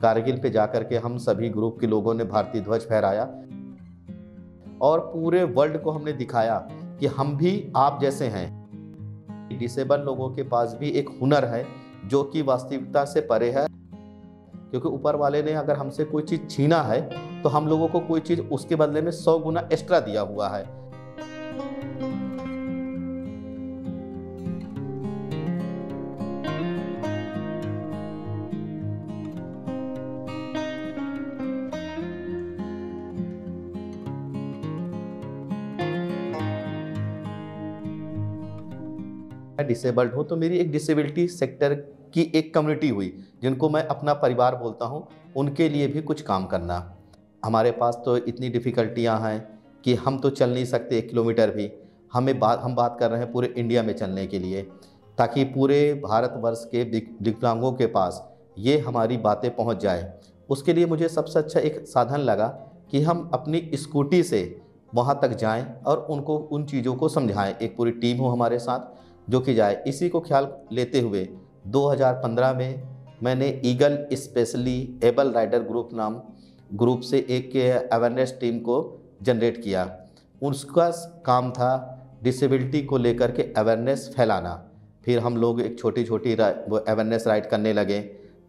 कारगिल पे जाकर के हम सभी ग्रुप के लोगों ने भारतीय ध्वज फहराया और पूरे वर्ल्ड को हमने दिखाया कि हम भी आप जैसे हैं। डिसेबल लोगों के पास भी एक हुनर है जो कि वास्तविकता से परे है, क्योंकि ऊपर वाले ने अगर हमसे कोई चीज़ छीना है तो हम लोगों को कोई चीज़ उसके बदले में 100 गुना एक्स्ट्रा दिया हुआ है। मैं डिसेबल्ड हूँ तो मेरी एक डिसेबिलिटी सेक्टर की एक कम्युनिटी हुई जिनको मैं अपना परिवार बोलता हूँ, उनके लिए भी कुछ काम करना। हमारे पास तो इतनी डिफ़िकल्टियाँ हैं कि हम तो चल नहीं सकते 1 किलोमीटर भी। हम बात कर रहे हैं पूरे इंडिया में चलने के लिए, ताकि पूरे भारतवर्ष के दिव्यांगों के पास ये हमारी बातें पहुँच जाए। उसके लिए मुझे सबसे अच्छा एक साधन लगा कि हम अपनी स्कूटी से वहाँ तक जाएं और उनको उन चीज़ों को समझाएं। एक पूरी टीम हो हमारे साथ जो कि जाए। इसी को ख्याल लेते हुए 2015 में मैंने eagle specially able rider group से एक अवेयरनेस टीम को जनरेट किया। उसका काम था डिसेबिलिटी को लेकर के अवेयरनेस फैलाना। फिर हम लोग एक छोटी छोटी अवेयरनेस राइड करने लगे,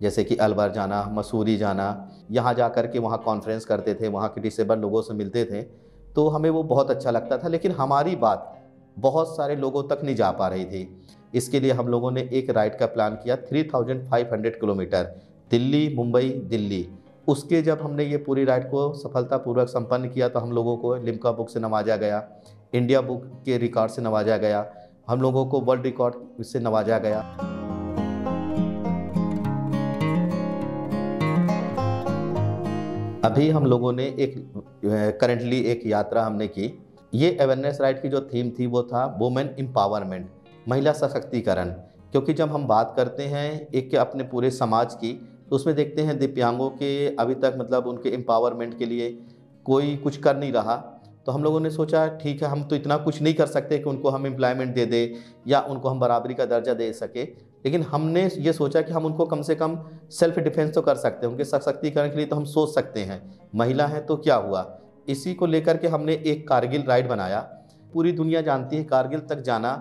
जैसे कि अलवर जाना, मसूरी जाना। यहाँ जा कर के वहाँ कॉन्फ्रेंस करते थे, वहाँ के डिसेबल लोगों से मिलते थे, तो हमें वो बहुत अच्छा लगता था। लेकिन हमारी बात बहुत सारे लोगों तक नहीं जा पा रही थी। इसके लिए हम लोगों ने एक राइड का प्लान किया 3500 किलोमीटर, दिल्ली मुंबई दिल्ली। उसके जब हमने ये पूरी राइड को सफलतापूर्वक संपन्न किया तो हम लोगों को लिम्का बुक से नवाजा गया, इंडिया बुक के रिकॉर्ड से नवाजा गया, हम लोगों को वर्ल्ड रिकॉर्ड से नवाजा गया। अभी हम लोगों ने करंटली एक यात्रा हमने की। ये अवेयरनेस राइड की जो थीम थी वो था वुमेन एम्पावरमेंट, महिला सशक्तिकरण। क्योंकि जब हम बात करते हैं एक अपने पूरे समाज की, तो उसमें देखते हैं दिव्यांगों के अभी तक मतलब उनके एम्पावरमेंट के लिए कोई कुछ कर नहीं रहा। तो हम लोगों ने सोचा ठीक है, हम तो इतना कुछ नहीं कर सकते कि उनको हम एम्प्लॉयमेंट दे दें या उनको हम बराबरी का दर्जा दे सके, लेकिन हमने ये सोचा कि हम उनको कम से कम सेल्फ डिफेंस तो कर सकते हैं, उनके सशक्तिकरण के लिए तो हम सोच सकते हैं। महिला है तो क्या हुआ, इसी को लेकर के हमने एक कारगिल राइड बनाया। पूरी दुनिया जानती है कारगिल तक जाना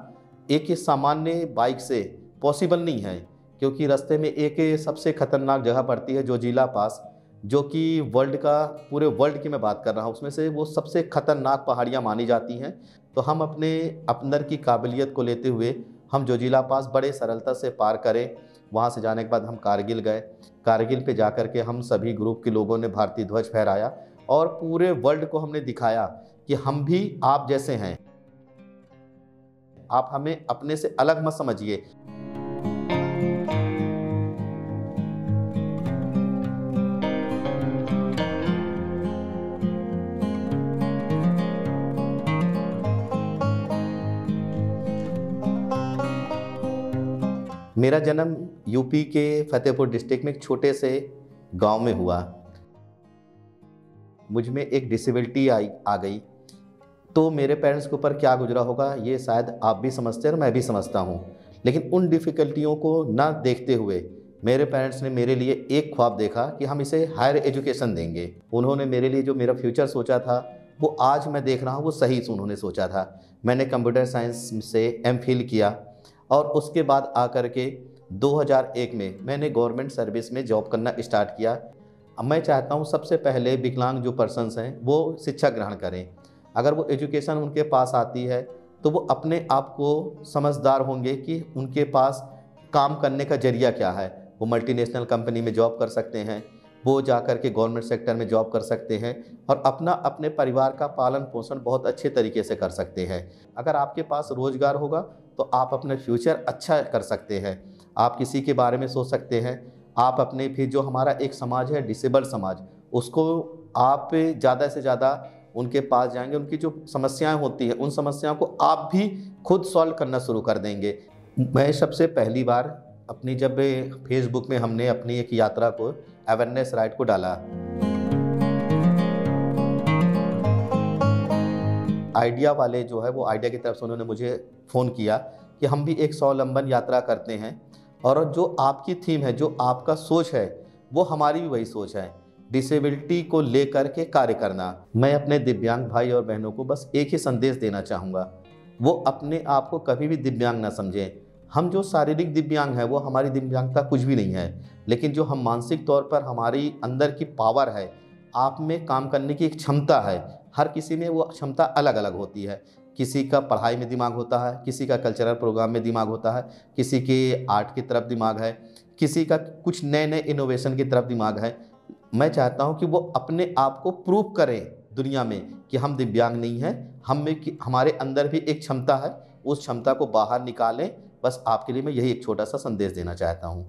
एक सामान्य बाइक से पॉसिबल नहीं है, क्योंकि रास्ते में एक सबसे खतरनाक जगह पड़ती है जोजिला पास, जो कि वर्ल्ड का, पूरे वर्ल्ड की मैं बात कर रहा हूँ, उसमें से वो सबसे खतरनाक पहाड़ियाँ मानी जाती हैं। तो हम अपने अंदर की काबिलियत को लेते हुए हम जोजिला पास बड़े सरलता से पार करें। वहाँ से जाने के बाद हम कारगिल गए। कारगिल पे जाकर के हम सभी ग्रुप के लोगों ने भारतीय ध्वज फहराया और पूरे वर्ल्ड को हमने दिखाया कि हम भी आप जैसे हैं। आप हमें अपने से अलग मत समझिए। मेरा जन्म यूपी के फतेहपुर डिस्ट्रिक्ट में एक छोटे से गांव में हुआ। मुझ में एक डिसेबिलिटी आ गई, तो मेरे पेरेंट्स के ऊपर क्या गुजरा होगा ये शायद आप भी समझते हैं और मैं भी समझता हूँ। लेकिन उन डिफ़िकल्टियों को ना देखते हुए मेरे पेरेंट्स ने मेरे लिए एक ख्वाब देखा कि हम इसे हायर एजुकेशन देंगे। उन्होंने मेरे लिए जो मेरा फ्यूचर सोचा था वो आज मैं देख रहा हूँ वो सही उन्होंने सोचा था। मैंने कंप्यूटर साइंस से एमफिल किया और उसके बाद आकर के 2001 में मैंने गवर्नमेंट सर्विस में जॉब करना स्टार्ट किया। अब मैं चाहता हूँ सबसे पहले विकलांग जो पर्सन्स हैं वो शिक्षा ग्रहण करें। अगर वो एजुकेशन उनके पास आती है तो वो अपने आप को समझदार होंगे कि उनके पास काम करने का जरिया क्या है। वो मल्टीनेशनल कंपनी में जॉब कर सकते हैं, वो जाकर के गवर्नमेंट सेक्टर में जॉब कर सकते हैं और अपने परिवार का पालन पोषण बहुत अच्छे तरीके से कर सकते हैं। अगर आपके पास रोज़गार होगा तो आप अपना फ्यूचर अच्छा कर सकते हैं। आप किसी के बारे में सोच सकते हैं। आप अपने फिर जो हमारा एक समाज है डिसेबल समाज, उसको आप ज़्यादा से ज़्यादा उनके पास जाएंगे, उनकी जो समस्याएं होती हैं उन समस्याओं को आप भी खुद सॉल्व करना शुरू कर देंगे। मैं सबसे पहली बार अपनी जब फेसबुक में हमने अपनी एक यात्रा को अवेयरनेस राइड को डाला, आइडिया वाले जो है वो आइडिया की तरफ से उन्होंने मुझे फ़ोन किया कि हम भी एक स्वावलंबन यात्रा करते हैं और जो आपकी थीम है, जो आपका सोच है वो हमारी भी वही सोच है, डिसेबिलिटी को लेकर के कार्य करना। मैं अपने दिव्यांग भाई और बहनों को बस एक ही संदेश देना चाहूँगा, वो अपने आप को कभी भी दिव्यांग ना समझें। हम जो शारीरिक दिव्यांग हैं वो हमारी दिव्यांगता कुछ भी नहीं है, लेकिन जो हम मानसिक तौर पर हमारी अंदर की पावर है, आप में काम करने की एक क्षमता है, हर किसी में वो क्षमता अलग अलग होती है। किसी का पढ़ाई में दिमाग होता है, किसी का कल्चरल प्रोग्राम में दिमाग होता है, किसी के आर्ट की तरफ दिमाग है, किसी का कुछ नए नए इनोवेशन की तरफ दिमाग है। मैं चाहता हूँ कि वो अपने आप को प्रूव करें दुनिया में कि हम दिव्यांग नहीं हैं, हम में हमारे अंदर भी एक क्षमता है, उस क्षमता को बाहर निकालें। बस आपके लिए मैं यही एक छोटा सा संदेश देना चाहता हूँ।